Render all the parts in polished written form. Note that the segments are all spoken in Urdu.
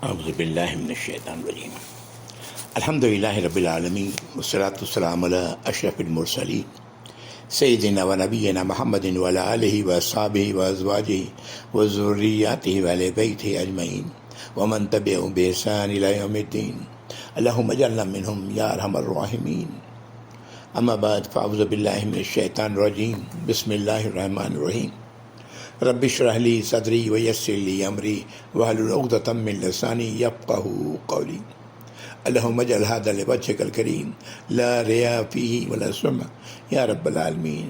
اعوذ باللہ من الشیطان الرجیم الحمد للہ رب العالمین والصلاة والسلام علی اشرف المرسلین سیدنا و نبینا محمد وعلی آلہ واصحابہ وازواجہ وذریاتہ واہل بیتہ اجمعین ومن تبعهم بإحسان إلی یوم الدین اللہم اجعلنا منہم یا ارحم الراحمین اما بعد فاعوذ باللہ من الشیطان الرجیم بسم اللہ الرحمن الرحیم رب اشرح لی صدری ویسر لی امری واحلل عقدۃ من لسانی یفقہوا قولی اللہم اجعل ھذا لوجہک الکریم لا ریاء فیہ ولا سمع یا رب العالمین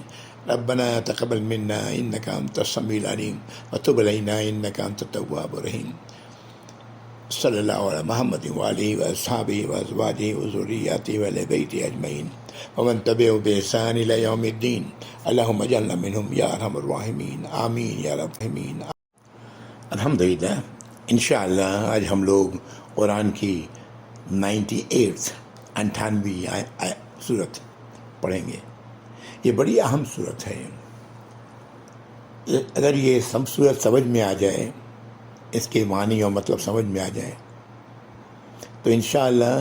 ربنا تقبل منا انک انت السمیع العلیم وتب علینا انک انت التواب الرحیم صلی اللہ علی محمد وآلہ واصحابہ وازواجہ وذریاتہ واہل بیتہ اجمعین ومن تبعهم بإحسان إلی یوم الدین اللہم اجعلنا منہم یا ارحم الراحمین آمین یا رب العالمین۔ الحمدللہ انشاءاللہ آج ہم لوگ قرآن کی 98 صورت پڑھیں گے۔ یہ بڑی اہم صورت ہے۔ اگر یہ سب صورت سمجھ میں آ جائے، اس کے معنی اور مطلب سمجھ میں آ جائے تو انشاءاللہ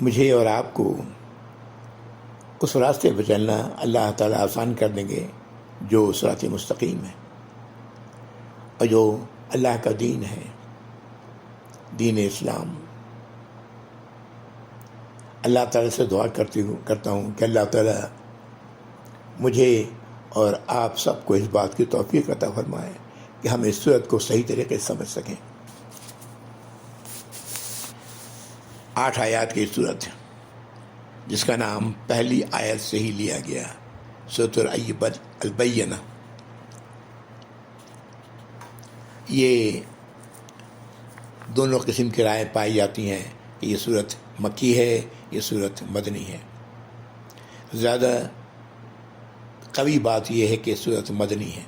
مجھے اور آپ کو اس راستے پہ چلنا اللہ تعالیٰ آسان کر دیں گے جو صراط مستقیم ہے اور جو اللہ کا دین ہے، دین اسلام۔ اللہ تعالیٰ سے دعا کرتا ہوں کہ اللہ تعالیٰ مجھے اور آپ سب کو اس بات کی توفیق عطا فرمائے کہ ہم اس صورت کو صحیح طریقے سے سمجھ سکیں۔ 8 آیات کی صورت ہے جس کا نام پہلی آیت سے ہی لیا گیا، سورۃ البینہ۔ یہ دونوں قسم کی رائے پائی جاتی ہیں کہ یہ صورت مکی ہے، یہ صورت مدنی ہے۔ زیادہ قوی بات یہ ہے کہ صورت مدنی ہے۔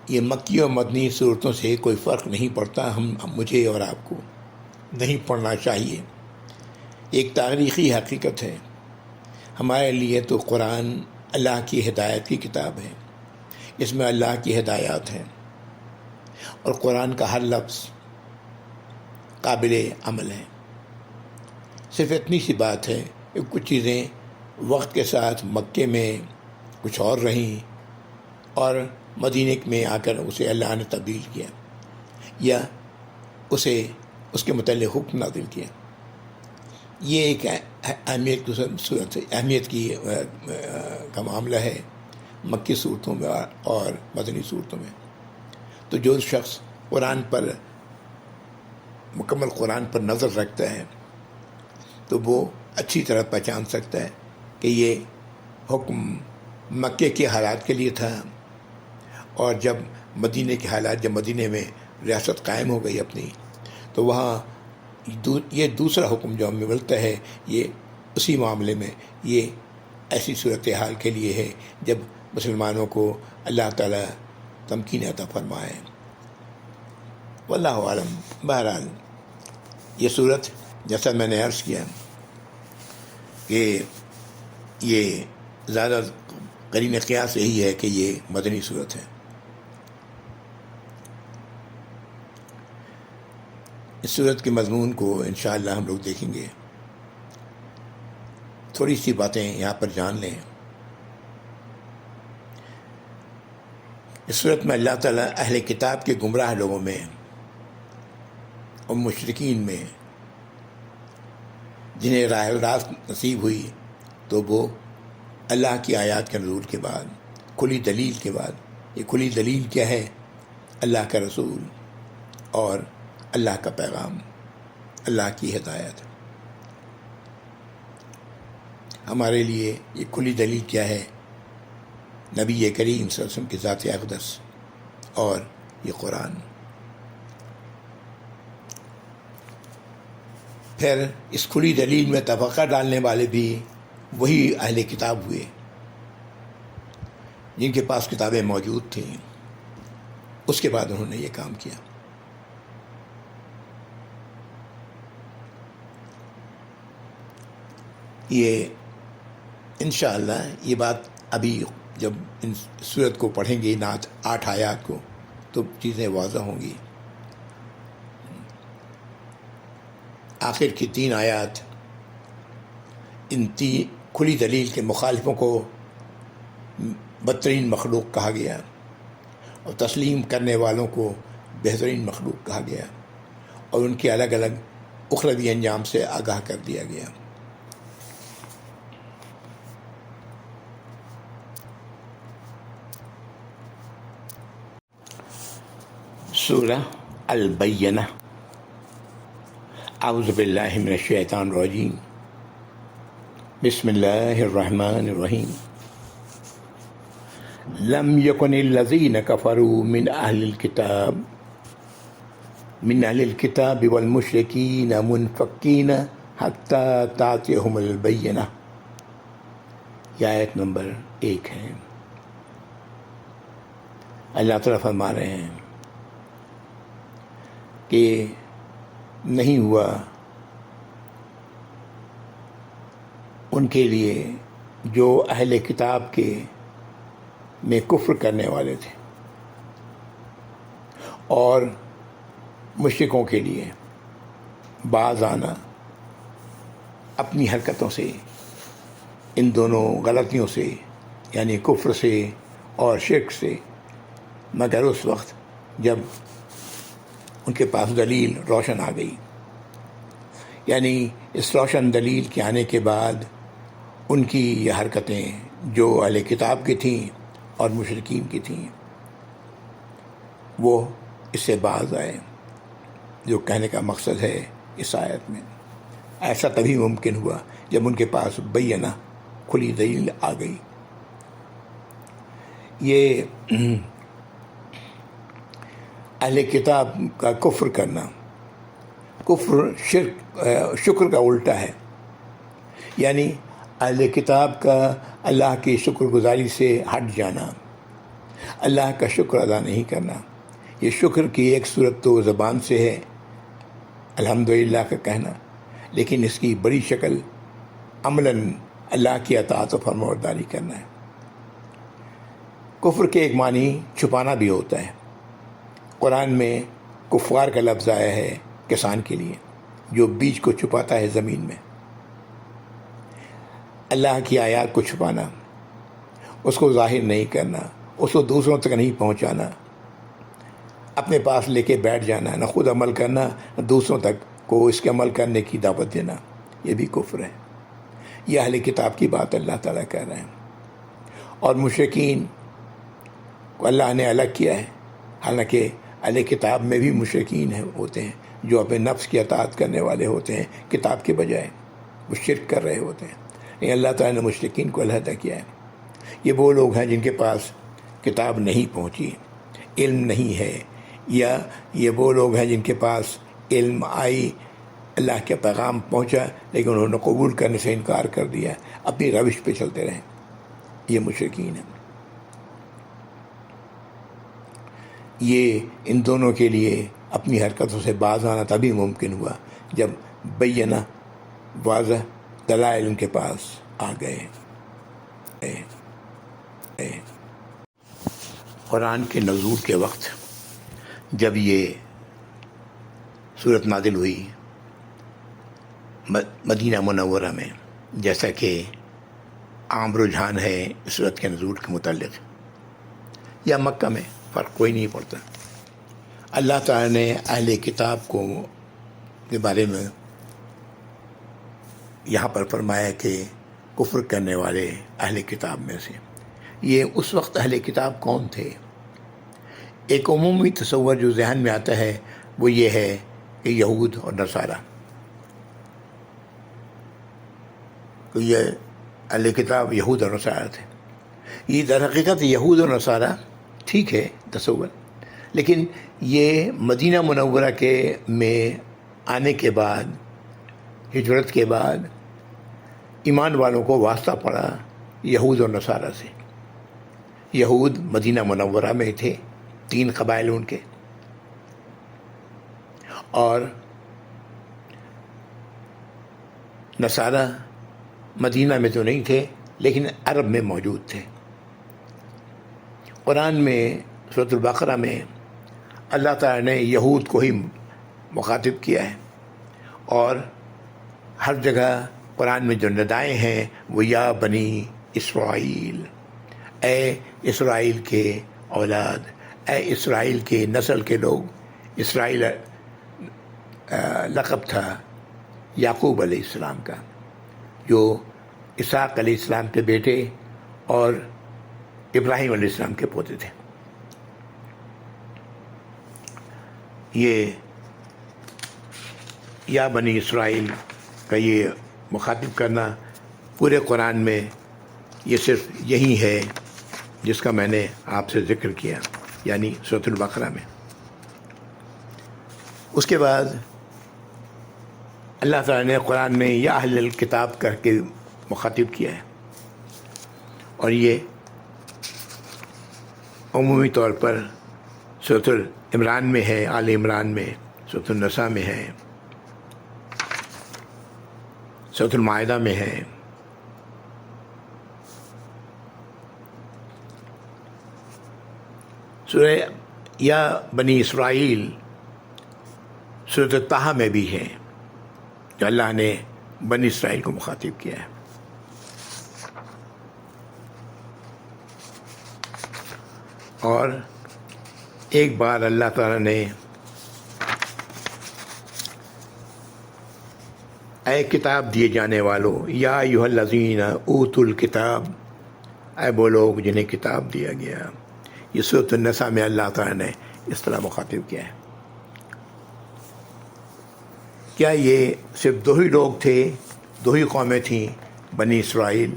یہ مکی اور مدنی صورتوں سے کوئی فرق نہیں پڑتا، مجھے اور آپ کو نہیں پڑھنا چاہیے۔ ایک تاریخی حقیقت ہے، ہمارے لیے تو قرآن اللہ کی ہدایت کی کتاب ہے، اس میں اللہ کی ہدایات ہیں اور قرآن کا ہر لفظ قابل عمل ہے۔ صرف اتنی سی بات ہے کہ کچھ چیزیں وقت کے ساتھ مکے میں کچھ اور رہیں اور مدینہ میں آ کر اسے اللہ نے تبدیل کیا یا اس کے متعلق حکم نازل کیا۔ یہ ایک اہمیت کی صورت ہے، اہمیت کی کا معاملہ ہے مکی صورتوں میں اور مدنی صورتوں میں۔ تو جو شخص مکمل قرآن پر نظر رکھتا ہے تو وہ اچھی طرح پہچان سکتا ہے کہ یہ حکم مکے کے حالات کے لیے تھا، اور جب مدینہ میں ریاست قائم ہو گئی اپنی، تو وہاں یہ دوسرا حکم جو ہمیں ملتا ہے یہ اسی معاملے میں، یہ ایسی صورتحال کے لیے ہے جب مسلمانوں کو اللہ تعالیٰ تمکین عطا فرمائے۔ واللہ عالم۔ بہرحال یہ صورت جیسا میں نے عرض کیا کہ یہ زیادہ قرین قیاس یہی ہے کہ یہ مدنی صورت ہے۔ اس صورت کے مضمون کو انشاءاللہ ہم لوگ دیکھیں گے۔ تھوڑی سی باتیں یہاں پر جان لیں۔ اس صورت میں اللہ تعالیٰ اہل کتاب کے گمراہ لوگوں میں اور مشرکین میں جنہیں راہ راست نصیب ہوئی تو وہ اللہ کی آیات کے نزول کے بعد، کھلی دلیل کے بعد، یہ کھلی دلیل کیا ہے؟ اللہ کا رسول اور اللہ کا پیغام، اللہ کی ہدایت۔ ہمارے لیے یہ کھلی دلیل کیا ہے؟ نبی کریم صلی اللہ علیہ وسلم کی ذات اقدس اور یہ قرآن۔ پھر اس کھلی دلیل میں تفقہ ڈالنے والے بھی وہی اہل کتاب ہوئے جن کے پاس کتابیں موجود تھیں، اس کے بعد انہوں نے یہ کام کیا۔ یہ انشاءاللہ یہ بات ابھی جب ان صورت کو پڑھیں گے، 8 آیات کو، تو چیزیں واضح ہوں گی۔ آخر کی 3 آیات ان کھلی دلیل کے مخالفوں کو بدترین مخلوق کہا گیا اور تسلیم کرنے والوں کو بہترین مخلوق کہا گیا، اور ان کے الگ الگ اخروی انجام سے آگاہ کر دیا گیا۔ سورہ البینہ۔ اعوذ باللہ من الشیطان الرجیم، بسم اللہ الرحمن الرحیم۔ لم یکن الذین کفروا من اہل الکتاب والمشرکین منفکین حتی تأتیہم البینہ۔ یہ آیت نمبر 1 ہے۔ اللہ تعالیٰ فرما رہے ہیں کہ نہیں ہوا ان کے لیے جو اہل کتاب کے میں کفر کرنے والے تھے اور مشرکوں کے لیے باز آنا اپنی حرکتوں سے، ان دونوں غلطیوں سے، یعنی کفر سے اور شرک سے، مگر اس وقت جب ان کے پاس دلیل روشن آ گئی۔ یعنی اس روشن دلیل کے آنے کے بعد ان کی یہ حرکتیں جو اہل کتاب کی تھیں اور مشرکین کی تھیں، وہ اس سے باز آئے۔ جو کہنے کا مقصد ہے اس آیت میں، ایسا تبھی ممکن ہوا جب ان کے پاس بینہ کھلی دلیل آ گئی۔ یہ اہل کتاب کا کفر کرنا، کفر شکر کا الٹا ہے، یعنی اہل کتاب کا اللہ کی شکر گزاری سے ہٹ جانا، اللہ کا شکر ادا نہیں کرنا۔ یہ شکر کی ایک صورت تو زبان سے ہے، الحمدللہ کا کہنا، لیکن اس کی بڑی شکل عملاً اللہ کی اطاعت و فرمانبرداری کرنا ہے۔ کفر کے ایک معنی چھپانا بھی ہوتا ہے۔ قرآن میں کفار کا لفظ آیا ہے کسان کے لیے، جو بیج کو چھپاتا ہے زمین میں۔ اللہ کی آیات کو چھپانا، اس کو ظاہر نہیں کرنا، اس کو دوسروں تک نہیں پہنچانا، اپنے پاس لے کے بیٹھ جانا، نہ خود عمل کرنا، نہ دوسروں تک کو اس کے عمل کرنے کی دعوت دینا، یہ بھی کفر ہے۔ یہ اہل کتاب کی بات اللہ تعالیٰ کہہ رہے ہیں۔ اور مشرکین کو اللہ نے الگ کیا ہے، حالانکہ اہل کتاب میں بھی مشرکین ہوتے ہیں جو اپنے نفس کی اطاعت کرنے والے ہوتے ہیں، کتاب کے بجائے وہ شرک کر رہے ہوتے ہیں۔ لیکن اللہ تعالیٰ نے مشرکین کو علیحدہ کیا ہے۔ یہ وہ لوگ ہیں جن کے پاس کتاب نہیں پہنچی، علم نہیں ہے، یا یہ وہ لوگ ہیں جن کے پاس علم آئی، اللہ کے پیغام پہنچا، لیکن انہوں نے قبول کرنے سے انکار کر دیا، اپنی روش پہ چلتے رہے۔ یہ مشرکین ہیں۔ یہ ان دونوں کے لیے اپنی حرکتوں سے باز آنا تبھی ممکن ہوا جب بینہ واضح دلائل ان کے پاس آ گئے۔ قرآن کے نزول کے وقت جب یہ صورت نازل ہوئی مدینہ منورہ میں، جیسا کہ عام رجحان ہے اس صورت کے نزول کے متعلق، یا مکہ میں، فرق کوئی نہیں پڑتا، اللہ تعالیٰ نے اہل کتاب کے بارے میں یہاں پر فرمایا کہ کفر کرنے والے اہل کتاب میں سے۔ یہ اس وقت اہل کتاب کون تھے؟ ایک عمومی تصور جو ذہن میں آتا ہے وہ یہ ہے کہ یہود اور نصارہ، کہ یہ اہل کتاب یہود اور نصارہ تھے۔ یہ در حقیقت یہود اور نصارہ ٹھیک ہے تصور، لیکن یہ مدینہ منورہ کے میں آنے کے بعد، ہجرت کے بعد، ایمان والوں کو واسطہ پڑا یہود اور نصارہ سے۔ یہود مدینہ منورہ میں تھے، 3 قبائل ان کے، اور نصارہ مدینہ میں تو نہیں تھے لیکن عرب میں موجود تھے۔ قرآن میں سورۃ البقرہ میں اللہ تعالیٰ نے یہود کو ہی مخاطب کیا ہے، اور ہر جگہ قرآن میں جو ندائیں ہیں وہ یا بنی اسرائیل، اے اسرائیل کے اولاد، اے اسرائیل کے نسل کے لوگ۔ اسرائیل لقب تھا یعقوب علیہ السلام کا، جو اسحاق علیہ السلام کے بیٹے اور ابراہیم علیہ السلام کے پوتے تھے۔ یہ یا بنی اسرائیل کا یہ مخاطب کرنا پورے قرآن میں یہ صرف یہی ہے جس کا میں نے آپ سے ذکر کیا، یعنی سورۃ البقرہ میں۔ اس کے بعد اللہ تعالیٰ نے قرآن میں یا اہل الکتاب کر کے مخاطب کیا ہے، اور یہ عمومی طور پر سورۃ عمران میں ہے، آل عمران میں، سورۃ النساء میں ہے، سورۃ المائدہ میں ہے۔ سورہ یا بنی اسرائیل سورۃ طٰہٰ میں بھی ہے، جو اللہ نے بنی اسرائیل کو مخاطب کیا ہے۔ اور ایک بار اللہ تعالیٰ نے اے کتاب دیے جانے والو، یا ایھا الذین اوتوا الکتاب، اے وہ لوگ جنہیں کتاب دیا گیا، یہ سورۃ النساء میں اللہ تعالیٰ نے اس طرح مخاطب کیا ہے۔ کیا یہ صرف دو ہی لوگ تھے، دو ہی قومیں تھیں، بنی اسرائیل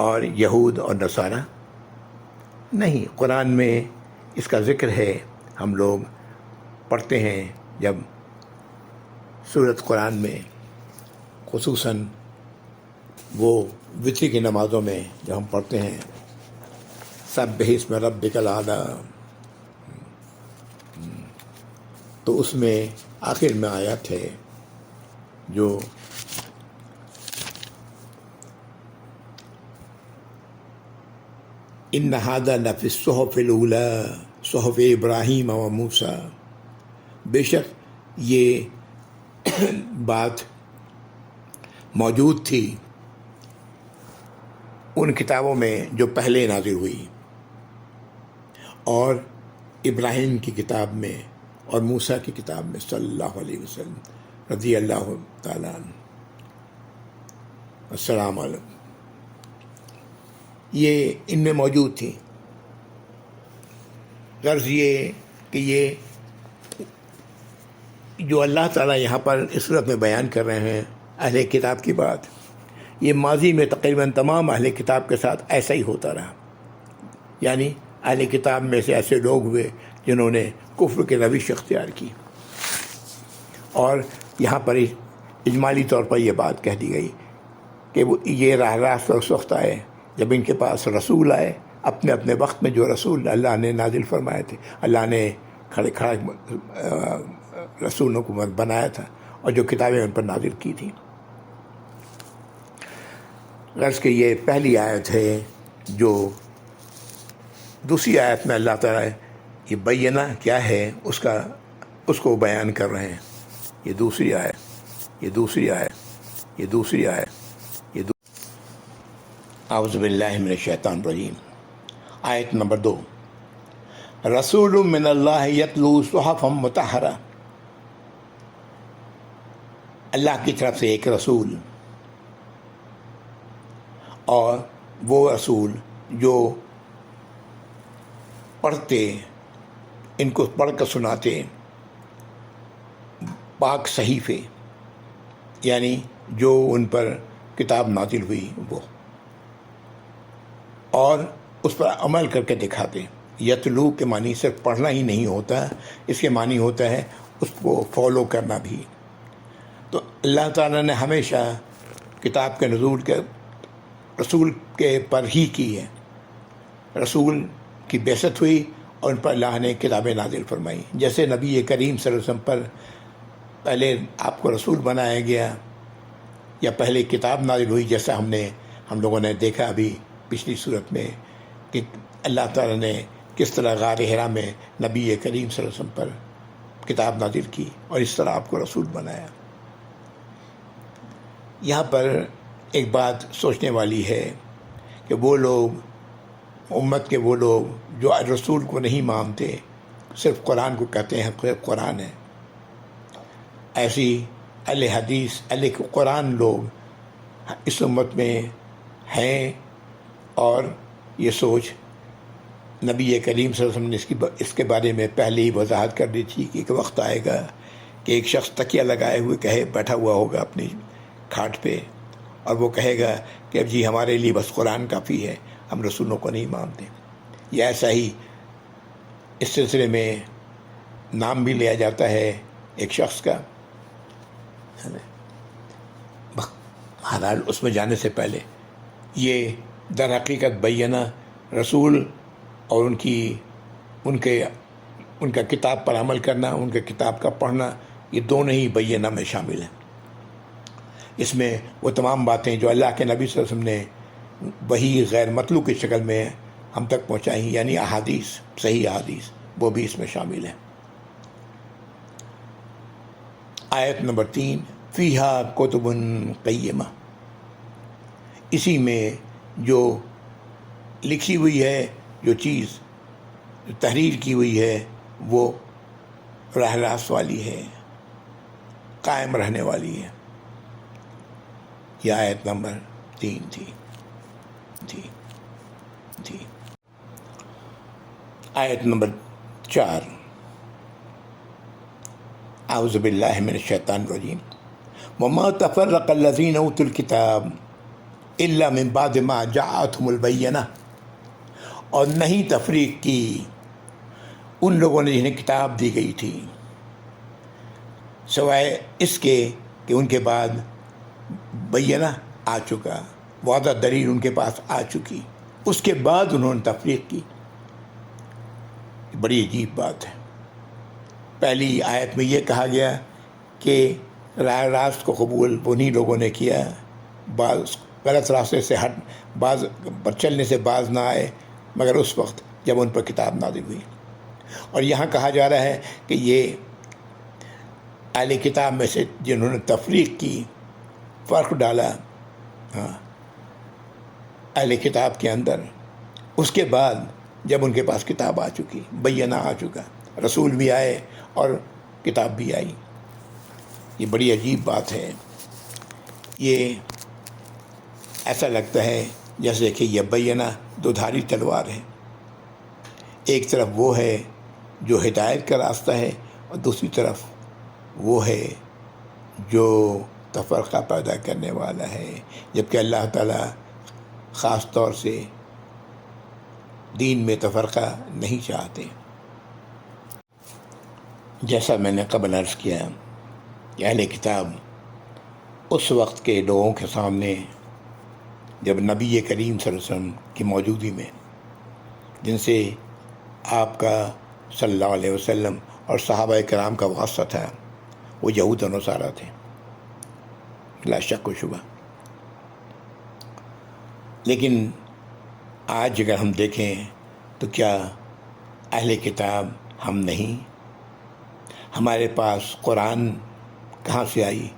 اور یہود اور نصارہ؟ نہیں، قرآن میں اس کا ذکر ہے، ہم لوگ پڑھتے ہیں جب سورۃ قرآن میں، خصوصاً وہ وتر کی نمازوں میں جب ہم پڑھتے ہیں سبح اسم ربک الاعلی، تو اس میں آخر میں آیت ہے جو ان ھذا لفی الصحف الاولی صحف ابراہیم و موسیٰ، بے شک یہ بات موجود تھی ان کتابوں میں جو پہلے نازل ہوئی، اور ابراہیم کی کتاب میں اور موسیٰ کی کتاب میں صلی اللہ علیہ وسلم رضی اللہ تعالیٰ عنہ۔ السلام علیکم، یہ ان میں موجود تھی۔ غرض یہ کہ یہ جو اللہ تعالیٰ یہاں پر اس صورت میں بیان کر رہے ہیں اہل کتاب کی بات، یہ ماضی میں تقریباً تمام اہل کتاب کے ساتھ ایسا ہی ہوتا رہا، یعنی اہل کتاب میں سے ایسے لوگ ہوئے جنہوں نے کفر کے روش اختیار کی، اور یہاں پر اجمالی طور پر یہ بات کہہ دی گئی کہ وہ یہ راہ راست اس وقت آئے جب ان کے پاس رسول آئے، اپنے اپنے وقت میں جو رسول اللہ نے نازل فرمائے تھے، اللہ نے کھڑے رسولوں کو بنایا تھا اور جو کتابیں ان پر نازل کی تھیں۔ غرض کہ یہ پہلی آیت ہے، جو دوسری آیت میں اللہ تعالیٰ یہ بینہ کیا ہے اس کو بیان کر رہے ہیں۔ یہ دوسری آیت اعوذ باللہ من الشیطان الرجیم، آیت نمبر 2، رسول من اللہ یتلو صحفا مطہرہ، اللہ کی طرف سے ایک رسول، اور وہ رسول جو پڑھتے، ان کو پڑھ کر سناتے پاک صحیفے، یعنی جو ان پر کتاب نازل ہوئی وہ، اور اس پر عمل کر کے دکھاتے۔ یتلو کے معنی صرف پڑھنا ہی نہیں ہوتا، اس کے معنی ہوتا ہے اس کو فالو کرنا بھی۔ تو اللہ تعالیٰ نے ہمیشہ کتاب کے نزول کے رسول کے پر ہی کی ہے، رسول کی بعثت ہوئی اور ان پر اللہ نے کتابیں نازل فرمائی۔ جیسے نبی کریم صلی اللہ علیہ وسلم پر پہلے آپ کو رسول بنایا گیا یا پہلے کتاب نازل ہوئی، جیسا ہم لوگوں نے دیکھا ابھی پچھلی صورت میں کہ اللہ تعالیٰ نے کس طرح غار حرا میں نبی کریم صلی اللہ علیہ وسلم پر کتاب نازل کی اور اس طرح آپ کو رسول بنایا۔ یہاں پر ایک بات سوچنے والی ہے کہ وہ لوگ، امت کے وہ لوگ جو رسول کو نہیں مانتے، صرف قرآن کو کہتے ہیں قرآن ہے، ایسی اہل حدیث اہل قرآن لوگ اس امت میں ہیں، اور یہ سوچ نبی کریم صلی اللہ علیہ وسلم نے اس کے بارے میں پہلے ہی وضاحت کر دی تھی کہ ایک وقت آئے گا کہ ایک شخص تکیہ لگائے ہوئے بیٹھا ہوا ہوگا اپنی کھاٹ پہ، اور وہ کہے گا کہ اب جی ہمارے لیے بس قرآن کافی ہے، ہم رسولوں کو نہیں مانتے۔ یہ ایسا ہی اس سلسلے میں نام بھی لیا جاتا ہے ایک شخص کا، بہرحال اس میں جانے سے پہلے یہ در حقیقت بینہ رسول اور ان کا کتاب پر عمل کرنا، ان کے کتاب کا پڑھنا، یہ دونوں ہی بینہ میں شامل ہیں۔ اس میں وہ تمام باتیں جو اللہ کے نبی صلی اللہ علیہ وسلم نے وحی غیر مطلوع کی شکل میں ہم تک پہنچائی، یعنی احادیث، صحیح احادیث، وہ بھی اس میں شامل ہیں۔ آیت نمبر 3، فیہا کتب قیمہ، اسی میں جو لکھی ہوئی ہے، جو چیز تحریر کی ہوئی ہے، وہ راہ راست والی ہے، قائم رہنے والی ہے۔ یہ آیت نمبر 3 تھی۔ آیت نمبر 4، اعوذ باللہ من الشیطان الرجیم، وما تفرق الذین اوتوا الکتاب الا من بعد ما جاءتهم البینہ، اور نہیں تفریق کی ان لوگوں نے جنہیں کتاب دی گئی تھی سوائے اس کے کہ ان کے بعد بینہ آ چکا، واضح دلیل ان کے پاس آ چکی، اس کے بعد انہوں نے تفریق کی۔ بڑی عجیب بات ہے۔ پہلی آیت میں یہ کہا گیا کہ راہ راست کو قبول انہی لوگوں نے کیا، بعض غلط راستے سے بعض پر چلنے سے باز نہ آئے مگر اس وقت جب ان پر کتاب نازل ہوئی۔ اور یہاں کہا جا رہا ہے کہ یہ اہل کتاب میں سے جنہوں نے تفریق کی، فرق ڈالا اہل کتاب کے اندر، اس کے بعد جب ان کے پاس کتاب آ چکی، بینہ آ چکا، رسول بھی آئے اور کتاب بھی آئی۔ یہ بڑی عجیب بات ہے۔ یہ ایسا لگتا ہے جیسے کہ یہ بینہ دودھاری تلوار ہے، ایک طرف وہ ہے جو ہدایت کا راستہ ہے، اور دوسری طرف وہ ہے جو تفرقہ پیدا کرنے والا ہے، جبکہ اللہ تعالیٰ خاص طور سے دین میں تفرقہ نہیں چاہتے۔ جیسا میں نے قبل عرض کیا کہ اہل کتاب اس وقت کے لوگوں کے سامنے، جب نبی کریم صلی اللہ علیہ وسلم کی موجودگی میں، جن سے آپ کا صلی اللہ علیہ وسلم اور صحابہ کرام کا واسطہ تھا، وہ یہود و نصارہ تھے، لا شک و شبہ۔ لیکن آج اگر ہم دیکھیں تو کیا اہل کتاب ہم نہیں؟ ہمارے پاس قرآن کہاں سے آئی؟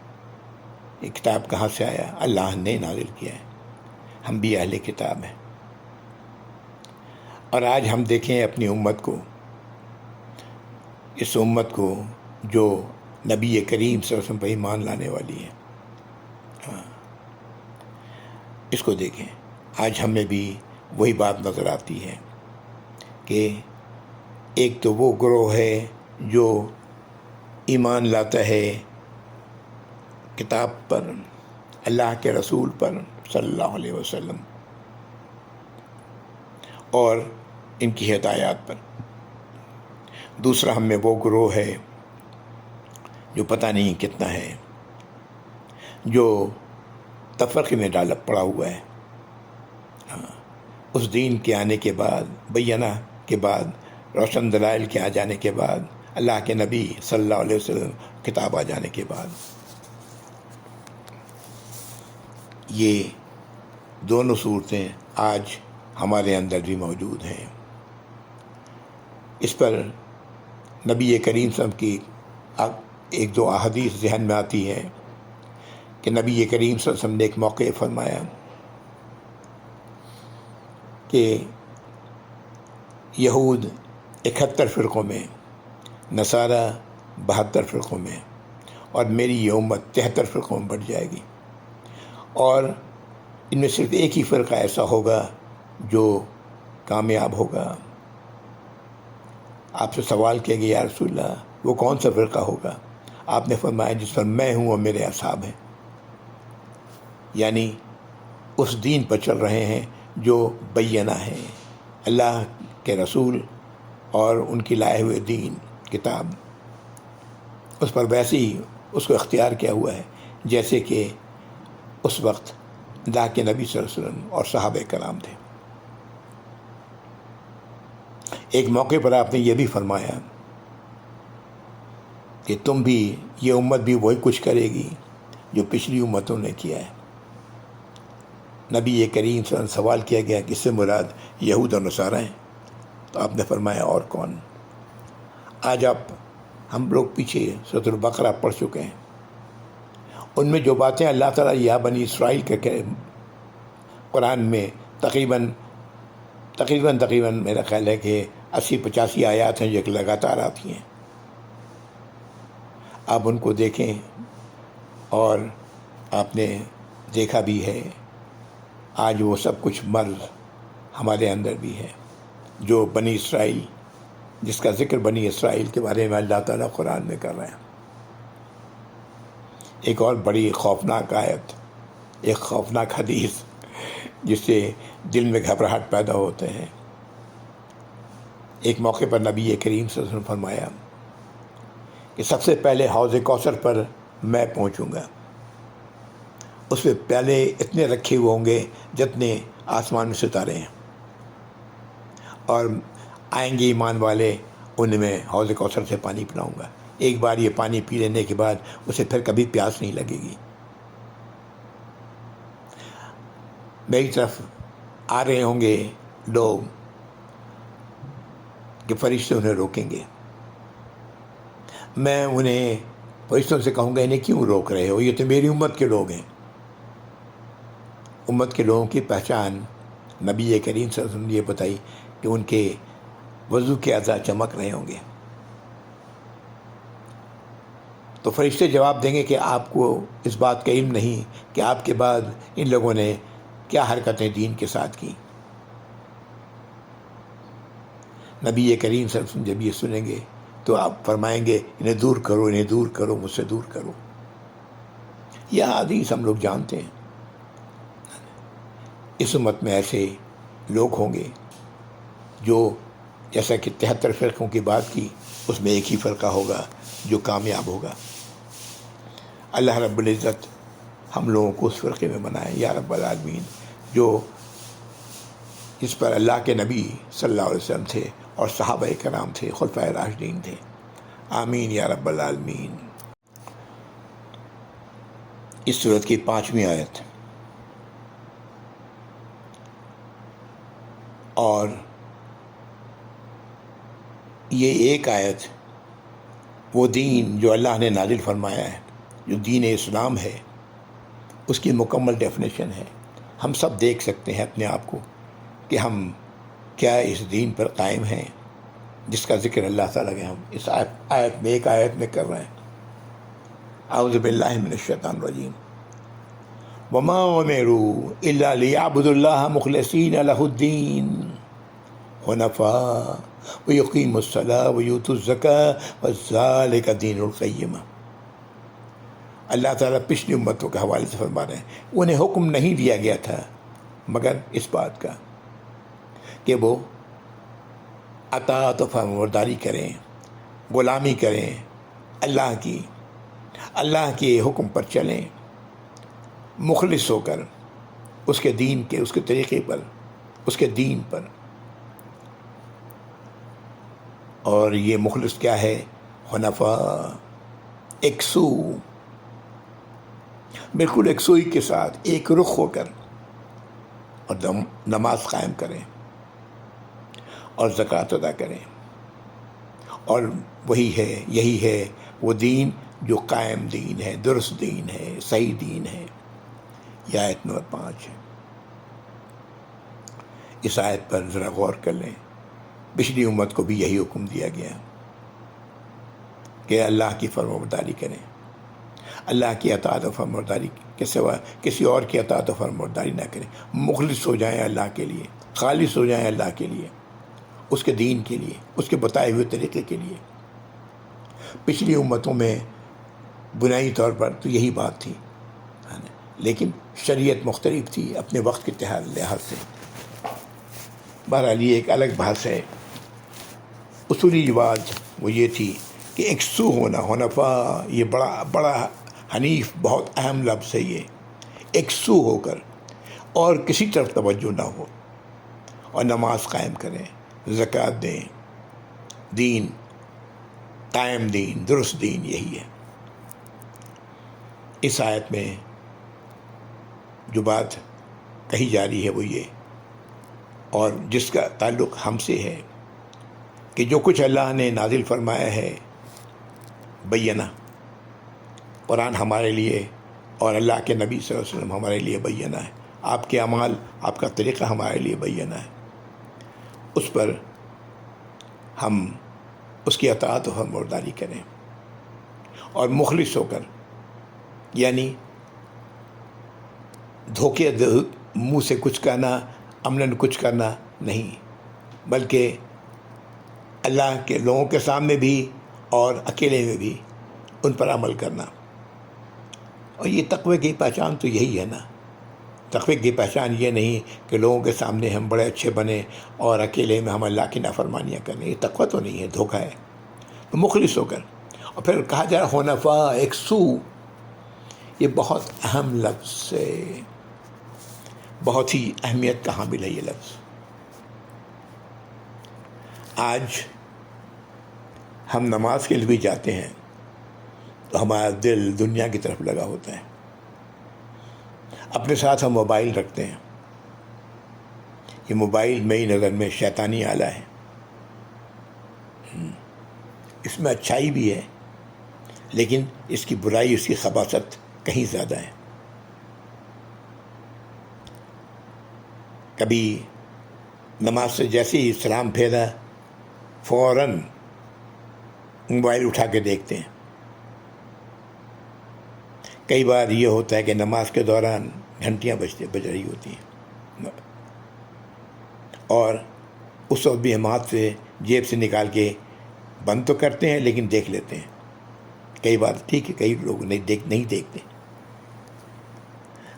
یہ کتاب کہاں سے آیا؟ اللہ نے نازل کیا ہے، ہم بھی اہل کتاب ہیں۔ اور آج ہم دیکھیں اپنی امت کو، اس امت کو جو نبی کریم صلی اللہ علیہ وسلم پر ایمان لانے والی ہے، اس کو دیکھیں، آج ہمیں بھی وہی بات نظر آتی ہے کہ ایک تو وہ گروہ ہے جو ایمان لاتا ہے کتاب پر، اللہ کے رسول پر صلی اللہ علیہ وسلم، اور ان کی ہدایات پر۔ دوسرا ہم میں وہ گروہ ہے جو پتہ نہیں کتنا ہے، جو تفرقے میں ڈالا پڑا ہوا ہے۔ اس دین کے آنے کے بعد، بینہ کے بعد، روشن دلائل کے آ جانے کے بعد، اللہ کے نبی صلی اللہ علیہ وسلم کتاب آ جانے کے بعد، یہ دونوں صورتیں آج ہمارے اندر بھی موجود ہیں۔ اس پر نبی کریم صلی اللہ علیہ وسلم کی ایک دو احادیث ذہن میں آتی ہے کہ نبی کریم صلی اللہ علیہ وسلم نے ایک موقع فرمایا کہ یہود 71 فرقوں میں، نصارہ 72 فرقوں میں، اور میری یہ امت 73 فرقوں میں بڑھ جائے گی، اور ان میں صرف ایک ہی فرقہ ایسا ہوگا جو کامیاب ہوگا۔ آپ سے سوال کیا گیا یا رسول اللہ وہ کون سا فرقہ ہوگا؟ آپ نے فرمایا جس پر میں ہوں اور میرے اصحاب ہیں، یعنی اس دین پر چل رہے ہیں جو بینہ ہے، اللہ کے رسول اور ان کی لائے ہوئے دین کتاب، اس پر ویسے ہی اس کو اختیار کیا ہوا ہے جیسے کہ اس وقت اللہ کے نبی صلی اللہ علیہ وسلم اور صحابہ کرام تھے۔ ایک موقع پر آپ نے یہ بھی فرمایا کہ تم بھی، یہ امت بھی وہی کچھ کرے گی جو پچھلی امتوں نے کیا ہے۔ نبی کریم صلی اللہ علیہ وسلم سوال کیا گیا کہ اس سے مراد یہود اور نصارہ ہیں، تو آپ نے فرمایا اور کون؟ آج ہم لوگ پیچھے سورۃ البقرہ پڑھ چکے ہیں، ان میں جو باتیں اللہ تعالیٰ یا بنی اسرائیل کے قرآن میں تقریباً میرا خیال ہے کہ 80-85 آیات ہیں جو کہ لگاتار آتی ہیں، آپ ان کو دیکھیں، اور آپ نے دیکھا بھی ہے آج وہ سب کچھ مرض ہمارے اندر بھی ہے، جو بنی اسرائیل، جس کا ذکر بنی اسرائیل کے بارے میں اللہ تعالیٰ قرآن میں کر رہے ہیں۔ ایک اور بڑی خوفناک آیت، ایک خوفناک حدیث جس سے دل میں گھبراہٹ پیدا ہوتے ہیں۔ ایک موقع پر نبی کریم صلی اللہ علیہ وسلم نے فرمایا کہ سب سے پہلے حوض کوثر پر میں پہنچوں گا، اس میں پہلے اتنے رکھے ہوئے ہوں گے جتنے آسمان میں ستارے ہیں، اور آئیں گے ایمان والے، ان میں حوض کوثر سے پانی پلاؤں گا، ایک بار یہ پانی پی لینے کے بعد اسے پھر کبھی پیاس نہیں لگے گی۔ میری طرف آ رہے ہوں گے لوگ کہ فرشتے انہیں روکیں گے، میں انہیں فرشتوں سے کہوں گا انہیں کیوں روک رہے ہو، یہ تو میری امت کے لوگ ہیں۔ امت کے لوگوں کی پہچان نبی کریم صلی اللہ علیہ وسلم نے یہ بتائی کہ ان کے وضو کے اعضاء چمک رہے ہوں گے، تو فرشتے جواب دیں گے کہ آپ کو اس بات کا علم نہیں کہ آپ کے بعد ان لوگوں نے کیا حرکتیں دین کے ساتھ کی۔ نبی کریم صلی اللہ علیہ وسلم جب یہ سنیں گے تو آپ فرمائیں گے انہیں دور کرو، انہیں دور کرو، مجھ سے دور کرو۔ یہ حدیث ہم لوگ جانتے ہیں۔ اس امت میں ایسے لوگ ہوں گے جو، جیسا کہ 73 فرقوں کی بات کی، اس میں ایک ہی فرقہ ہوگا جو کامیاب ہوگا۔ اللہ رب العزت ہم لوگوں کو اس فرقے میں بنائے یا رب العالمین، جس پر اللہ کے نبی صلی اللہ علیہ وسلم تھے اور صحابہ کرام تھے، خلفائے راشدین تھے۔ آمین یا رب العالمین۔ اس سورت کی 5ویں آیت، اور یہ ایک آیت وہ دین جو اللہ نے نازل فرمایا ہے، جو دین اسلام ہے، اس کی مکمل ڈیفینیشن ہے۔ ہم سب دیکھ سکتے ہیں اپنے آپ کو کہ ہم کیا اس دین پر قائم ہیں جس کا ذکر اللہ تعالیٰ کے ہم اس آیت میں، ایک آیت میں کر رہے ہیں۔ اعوذ باللہ من الشیطان الرجیم۔ وما امروا الا ليعبدوا الله مخلصين له الدين حنفاء ويقيموا الصلاة ويؤتوا الزكاة وذلك دين القيمة۔ اللہ تعالیٰ پچھلی امتوں کے حوالے سے فرما رہے ہیں، انہیں حکم نہیں دیا گیا تھا مگر اس بات کا کہ وہ اطاعت و فرمانبرداری کریں، غلامی کریں، اللہ کے حکم پر چلیں، مخلص ہو کر اس کے دین کے، اس کے طریقے پر، اس کے دین پر۔ اور یہ مخلص کیا ہے؟ حنفاء، یکسو، بالکل یکسوئی کے ساتھ ایک رخ ہو کر، اور نماز قائم کریں اور زکوٰۃ ادا کریں۔ اور وہی ہے، یہی ہے وہ دین جو قائم دین ہے، درست دین ہے، صحیح دین ہے۔ یہ آیت نمبر 5 ہے۔ اس آیت پر ذرا غور کر لیں، پچھلی امت کو بھی یہی حکم دیا گیا کہ اللہ کی فرمانبرداری کریں، اللہ کی اطاعت و فرمانبرداری کے سوا کسی اور کی اطاعت و فرمانبرداری نہ کریں، مخلص ہو جائیں اللہ کے لیے، خالص ہو جائیں اللہ کے لیے، اس کے دین کے لیے، اس کے بتائے ہوئے طریقے کے لیے۔ پچھلی امتوں میں بنیادی طور پر تو یہی بات تھی، لیکن شریعت مختلف تھی اپنے وقت کے لحاظ سے۔ بہرحال یہ ایک الگ بحث ہے۔ اصولی بات وہ یہ تھی کہ ایک سو ہونا، حنفاء، یہ بڑا حنیف، بہت اہم لفظ ہے یہ۔ ایک سو ہو کر اور کسی طرف توجہ نہ ہو، اور نماز قائم کریں، زکوٰۃ دیں، دین قائم دین، درست دین یہی ہے۔ اس آیت میں جو بات کہی جا رہی ہے وہ یہ، اور جس کا تعلق ہم سے ہے، کہ جو کچھ اللہ نے نازل فرمایا ہے بینہ، قرآن ہمارے لیے اور اللہ کے نبی صلی اللہ علیہ وسلم ہمارے لیے بینہ ہے، آپ کے اعمال، آپ کا طریقہ ہمارے لیے بینہ ہے، اس پر ہم اس کی اطاعت و فرمانبرداری کریں، اور مخلص ہو کر، یعنی دھوکے منہ سے کچھ کہنا، عملاً کچھ کرنا نہیں، بلکہ اللہ کے لوگوں کے سامنے بھی اور اکیلے میں بھی ان پر عمل کرنا۔ اور یہ تقوی کی پہچان تو یہی ہے نا۔ تقوی کی پہچان یہ نہیں کہ لوگوں کے سامنے ہم بڑے اچھے بنیں اور اکیلے میں ہم اللہ کی نافرمانیاں کریں، یہ تقوی تو نہیں ہے، دھوکہ ہے۔ تو مخلص ہو کر، اور پھر کہا جا رہا حنفاء، ایک سو، یہ بہت اہم لفظ ہے، بہت ہی اہمیت کا حامل ہے یہ لفظ۔ آج ہم نماز کے لیے بھی جاتے ہیں تو ہمارا دل دنیا کی طرف لگا ہوتا ہے، اپنے ساتھ ہم موبائل رکھتے ہیں۔ یہ موبائل میری نظر میں شیطانی آلہ ہے، اس میں اچھائی بھی ہے، لیکن اس کی برائی، اس کی خباثت کہیں زیادہ ہے۔ کبھی نماز سے جیسے ہی سلام پھیرا، فوراً موبائل اٹھا کے دیکھتے ہیں۔ کئی بار یہ ہوتا ہے کہ نماز کے دوران گھنٹیاں بج رہی ہوتی ہیں، اور اس وقت بھی ہم ہاتھ سے جیب سے نکال کے بند تو کرتے ہیں لیکن دیکھ لیتے ہیں۔ کئی بار ٹھیک ہے، کئی لوگ نہیں دیکھتے۔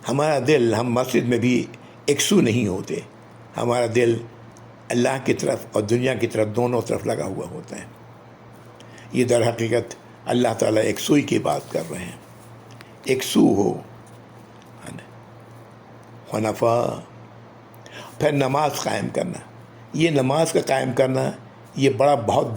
ہمارا دل، ہم مسجد میں بھی ایک سو نہیں ہوتے، ہمارا دل اللہ کی طرف اور دنیا کی طرف، دونوں طرف لگا ہوا ہوتا ہے۔ یہ در حقیقت اللہ تعالیٰ ایک سوئی کی بات کر رہے ہیں، ایک سو ہو، حنفاء۔ پھر نماز قائم کرنا، یہ نماز کا قائم کرنا یہ بہت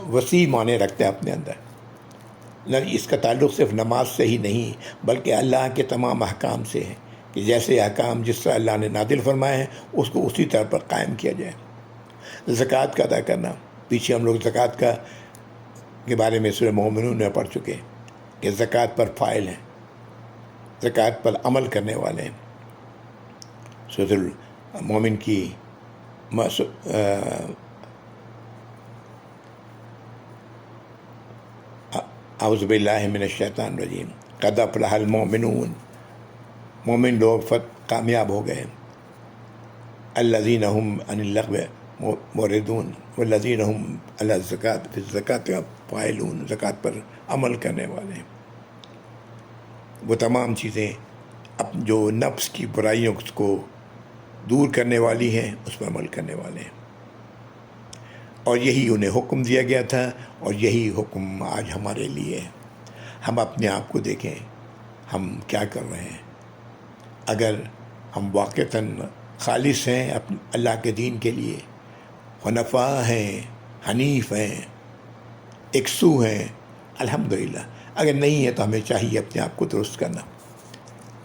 وسیع معنی رکھتا ہے اپنے اندر۔ اس کا تعلق صرف نماز سے ہی نہیں بلکہ اللہ کے تمام احکام سے ہے، کہ جیسے احکام جس طرح اللہ نے نازل فرمائے ہیں اس کو اسی طرح پر قائم کیا جائے۔ زکوٰۃ کا ادا کرنا، پیچھے ہم لوگ زکوٰۃ کے بارے میں سورہ مومنون میں پڑھ چکے کہ زکوٰۃ پر فاعل ہیں، زکوٰۃ پر عمل کرنے والے ہیں۔ سورۃ المومن کی اعوذ باللہ من الشیطان الرجیم، قد افلح المؤمنون، مومن لوگ کامیاب ہو گئے، الذین هم عن اللغو معرضون والذین هم علی الزکوٰۃ فی الزکوٰۃ فاعلون، زکوٰۃ پر عمل کرنے والے ہیں۔ وہ تمام چیزیں جو نفس کی برائیوں کو دور کرنے والی ہیں اس پر عمل کرنے والے ہیں، اور یہی انہیں حکم دیا گیا تھا، اور یہی حکم آج ہمارے لیے ہے۔ ہم اپنے آپ کو دیکھیں، ہم کیا کر رہے ہیں۔ اگر ہم واقعتاً خالص ہیں اللہ کے دین کے لیے، حنفاء ہیں، حنیف ہیں، یکسو ہیں، الحمدللہ۔ اگر نہیں ہے تو ہمیں چاہیے اپنے آپ کو درست کرنا،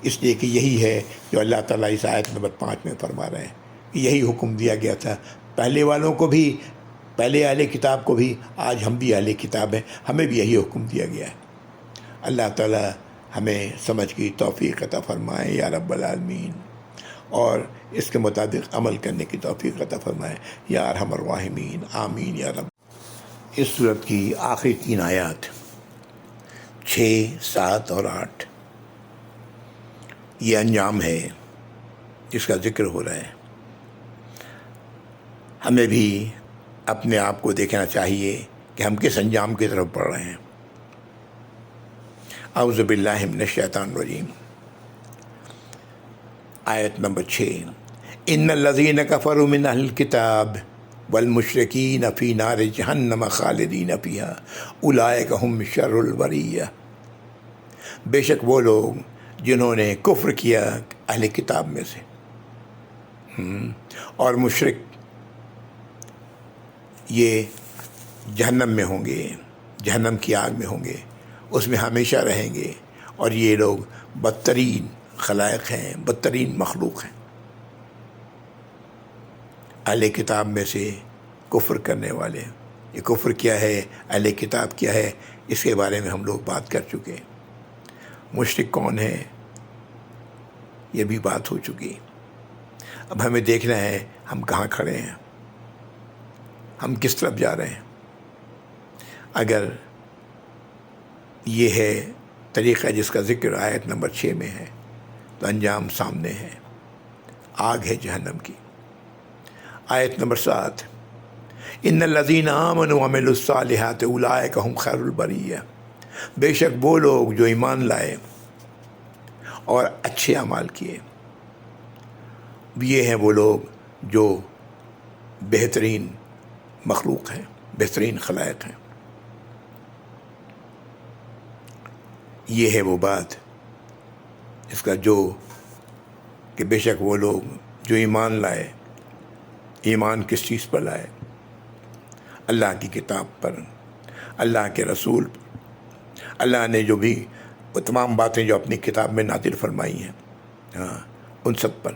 اس لیے کہ یہی ہے جو اللہ تعالیٰ اس آیت نمبر 5 میں فرما رہے ہیں۔ یہی حکم دیا گیا تھا پہلے والوں کو بھی، پہلے اہل کتاب کو بھی، آج ہم بھی اہل کتاب ہیں، ہمیں بھی یہی حکم دیا گیا ہے۔ اللہ تعالی ہمیں سمجھ کی توفیق عطا فرمائے یا رب العالمین، اور اس کے مطابق عمل کرنے کی توفیق عطا فرمائے یا ارحم الراحمین، آمین یا رب۔ اس صورت کی آخری 3 آیات 6، 7 اور 8 یہ انجام ہے جس کا ذکر ہو رہا ہے۔ ہمیں بھی اپنے آپ کو دیکھنا چاہیے کہ ہم کس انجام کی طرف بڑھ رہے ہیں۔ اعوذ باللہ من الشیطان الرجیم، آیت نمبر 6، ان الذین کفروا من اہل الکتاب والمشرکین فی نار جہنم خالدین فیہا اولئک ہم شر البریہ۔ بے شک وہ لوگ جنہوں نے کفر کیا اہل کتاب میں سے اور مشرک، یہ جہنم میں ہوں گے، جہنم کی آگ میں ہوں گے، اس میں ہمیشہ رہیں گے، اور یہ لوگ بدترین خلائق ہیں، بدترین مخلوق ہیں۔ اہل کتاب میں سے کفر کرنے والے، یہ کفر کیا ہے، اہل کتاب کیا ہے، اس کے بارے میں ہم لوگ بات کر چکے۔ مشرک کون ہے، یہ بھی بات ہو چکی۔ اب ہمیں دیکھنا ہے ہم کہاں کھڑے ہیں، ہم کس طرف جا رہے ہیں۔ اگر یہ ہے طریقہ جس کا ذکر آیت نمبر 6 میں ہے، تو انجام سامنے ہے، آگ ہے جہنم کی۔ آیت نمبر 7، ان الذین آمنوا وعملوا الصالحات اولئک هم خیر البریہ۔ بے شک وہ لوگ جو ایمان لائے اور اچھے اعمال کیے، یہ ہیں وہ لوگ جو بہترین مخلوق ہیں، بہترین خلائق ہیں۔ یہ ہے وہ بات اس کا جو کہ بے شک وہ لوگ جو ایمان لائے، ایمان کس چیز پر لائے؟ اللہ کی کتاب پر، اللہ کے رسول پر، اللہ نے جو بھی وہ تمام باتیں جو اپنی کتاب میں نازل فرمائی ہیں، ان سب پر،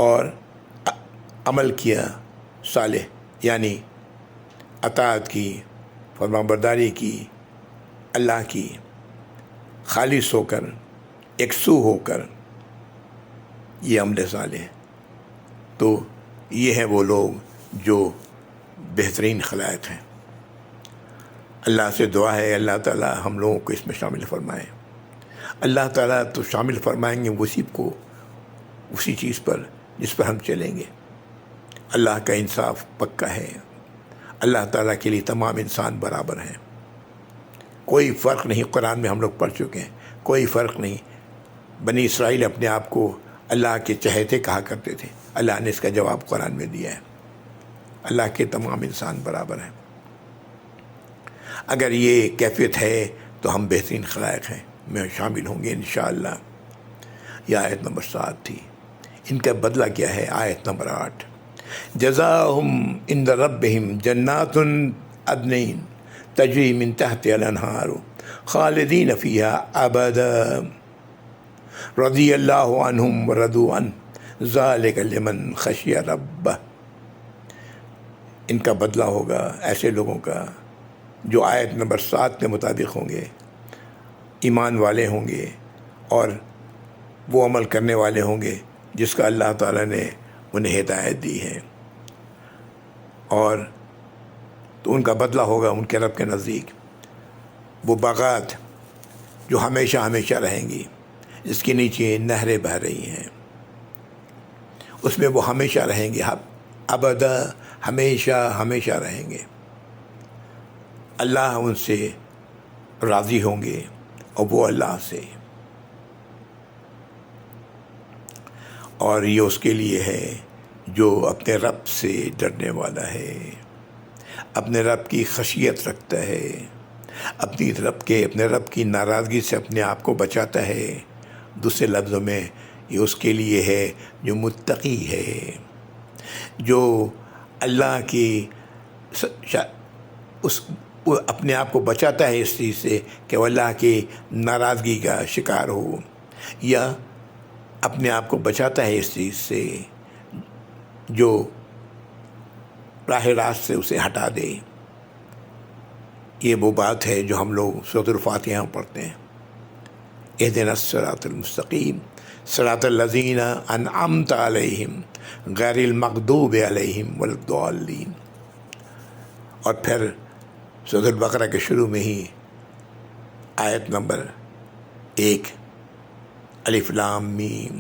اور عمل کیا صالح، یعنی اطاعت کی، فرمانبرداری کی، اللہ کی، خالص ہو کر، یکسو ہو کر، یہ عمل صالح ہے۔ تو یہ ہیں وہ لوگ جو بہترین خلائق ہیں۔ اللہ سے دعا ہے اللہ تعالیٰ ہم لوگوں کو اس میں شامل فرمائے۔ اللہ تعالیٰ تو شامل فرمائیں گے اسی چیز پر جس پر ہم چلیں گے۔ اللہ کا انصاف پکا ہے، اللہ تعالیٰ کے لیے تمام انسان برابر ہیں، کوئی فرق نہیں۔ قرآن میں ہم لوگ پڑھ چکے ہیں، کوئی فرق نہیں۔ بنی اسرائیل اپنے آپ کو اللہ کے چہیتے کہا کرتے تھے، اللہ نے اس کا جواب قرآن میں دیا ہے، اللہ کے تمام انسان برابر ہیں۔ اگر یہ کیفیت ہے تو ہم بہترین خلائق ہیں، میں شامل ہوں گے انشاءاللہ۔ یہ آیت نمبر 7 تھی۔ ان کا بدلہ کیا ہے؟ آیت نمبر 8، جزاؤہم عند ربہم جنات عدن تجری من تحتہا الانہار خالدین فیہا ابدا رضی اللہ عنہم ورضوا عنہ ذالک لمن خشی ربہ۔ ان کا بدلہ ہوگا ایسے لوگوں کا جو آیت نمبر 7 کے مطابق ہوں گے، ایمان والے ہوں گے، اور وہ عمل کرنے والے ہوں گے جس کا اللہ تعالیٰ نے انہیں ہدایت دی ہے، اور تو ان کا بدلہ ہوگا ان کے رب کے نزدیک وہ باغات جو ہمیشہ ہمیشہ رہیں گی، جس کے نیچے نہریں بہہ رہی ہیں، اس میں وہ ہمیشہ رہیں گے، ابدا، ہمیشہ ہمیشہ رہیں گے۔ اللہ ان سے راضی ہوں گے اور وہ اللہ سے، اور یہ اس کے لیے ہے جو اپنے رب سے ڈرنے والا ہے، اپنے رب کی خشیت رکھتا ہے، اپنے رب کی ناراضگی سے اپنے آپ کو بچاتا ہے۔ دوسرے لفظوں میں یہ اس کے لیے ہے جو متقی ہے، جو اللہ کی وہ اپنے آپ کو بچاتا ہے اس چیز سے کہ وہ اللہ کی ناراضگی کا شکار ہو، یا اپنے آپ کو بچاتا ہے اس چیز سے جو راہ راست سے اسے ہٹا دے۔ یہ وہ بات ہے جو ہم لوگ سورۃ الفاتحہ پڑھتے ہیں، اہدنا الصراط المستقیم صراط الذین انعمت علیہم غیر المغضوب علیہم ولا الضالین۔ اور پھر سورۃ البقرہ کے شروع میں ہی آیت نمبر 1 الف لام میم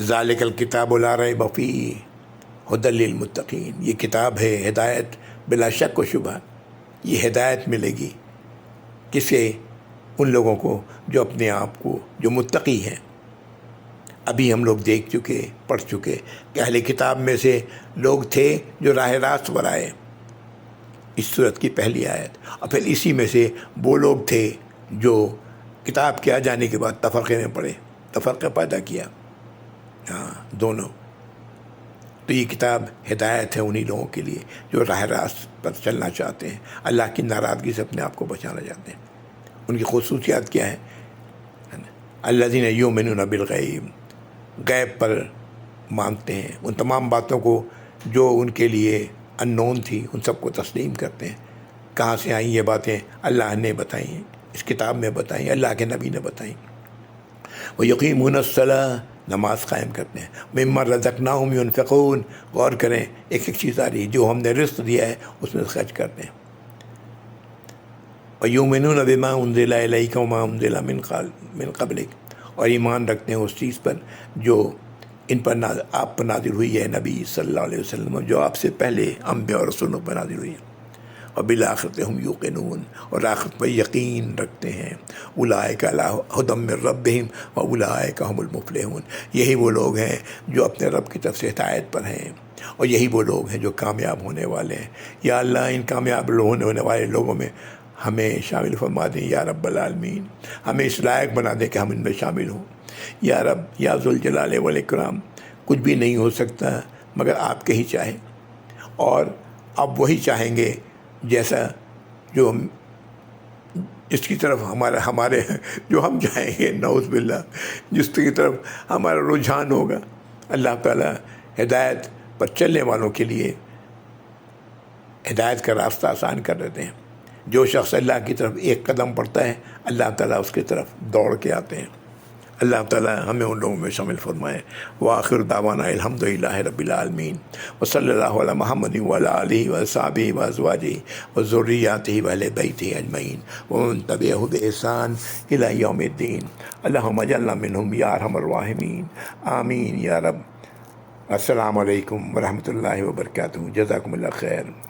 ذالک الکتاب لا ریب فیہ ھدی للمتقین، یہ کتاب ہے ہدایت بلا شک و شبہ۔ یہ ہدایت ملے گی کسے؟ ان لوگوں کو جو اپنے آپ کو جو متقی ہیں۔ ابھی ہم لوگ دیکھ چکے، پڑھ چکے کہ اہل کتاب میں سے لوگ تھے جو راہ راست پر آئے، اس صورت کی پہلی آیت، اور پھر اسی میں سے وہ لوگ تھے جو کتاب کے آ جانے کے بعد تفرقے میں پڑے، تفرقہ پیدا کیا۔ دونوں تو یہ کتاب ہدایت ہے انہی لوگوں کے لیے جو راہ راست پر چلنا چاہتے ہیں، اللہ کی ناراضگی سے اپنے آپ کو بچانا چاہتے ہیں۔ ان کی خصوصیات کیا ہے؟ الذین یؤمنون بالغیب، غیب پر مانتے ہیں، ان تمام باتوں کو جو ان کے لیے ان نون تھی ان سب کو تسلیم کرتے ہیں۔ کہاں سے آئیں یہ باتیں؟ اللہ نے بتائیں، اس کتاب میں بتائیں، اللہ کے نبی نے بتائیں۔ وَيُقِيمُونَ الصَّلَاةَ، نماز قائم کرتے ہیں۔ مِمَّا رَزَقْنَاهُمْ يُنْفِقُونَ، غور کریں ایک ایک چیز آ رہی ہے، جو ہم نے رزق دیا ہے اس میں خرچ کرتے ہیں۔ وَيُؤْمِنُونَ بِمَا أُنزِلَ إِلَيْكَ وَمَا أُنزِلَ مِن قَبْلِكَ، اور ایمان رکھتے ہیں اس چیز پر جو ان پر آپ پر نازل ہوئی ہے، نبی صلی اللہ علیہ وسلم، جو آپ سے پہلے انبیاء اور رسولوں پر نازل ہوئی ہے۔ وبالآخرۃ ہم یوقنون، اور آخرت پر یقین رکھتے ہیں۔ اولئک علی ھدی من ربہم واولئک هم المفلحون، یہی وہ لوگ ہیں جو اپنے رب کی طرف سے ہدایت پر ہیں، اور یہی وہ لوگ ہیں جو کامیاب ہونے والے ہیں۔ یا اللہ ان کامیاب ہونے والے لوگوں میں ہمیں شامل فرما دیں یا رب العالمین، ہمیں اس لائق بنا دیں کہ ہم ان میں شامل ہوں یا رب یا ذوالجلال والاکرام۔ کچھ بھی نہیں ہو سکتا مگر آپ کے ہی چاہے، اور آپ وہی چاہیں گے جیسا جو جس کی طرف ہمارے جو ہم چاہیں گے، نعوذ باللہ، جس کی طرف ہمارا رجحان ہوگا۔ اللہ تعالیٰ ہدایت پر چلنے والوں کے لیے ہدایت کا راستہ آسان کر دیتے ہیں۔ جو شخص اللہ کی طرف ایک قدم پڑتا ہے، اللہ تعالیٰ اس کی طرف دوڑ کے آتے ہیں۔ اللہ تعالیٰ ہمیں ان لوگوں میں شامل فرمائے۔ وآخر دعوانا الحمدللہ رب العالمین، وصلی اللہ علی محمد وعلی آلہ وصحبہ وازواجہ وذریاتہ واہل بیتہ اجمعین ومن تبعہ بإحسان الی یوم الدین۔ اللہم اجعلنا منہم یا ارحم الراحمین، آمین یا رب۔ السلام علیکم ورحمۃ اللہ وبرکاتہ۔ جزاکم اللہ خیر۔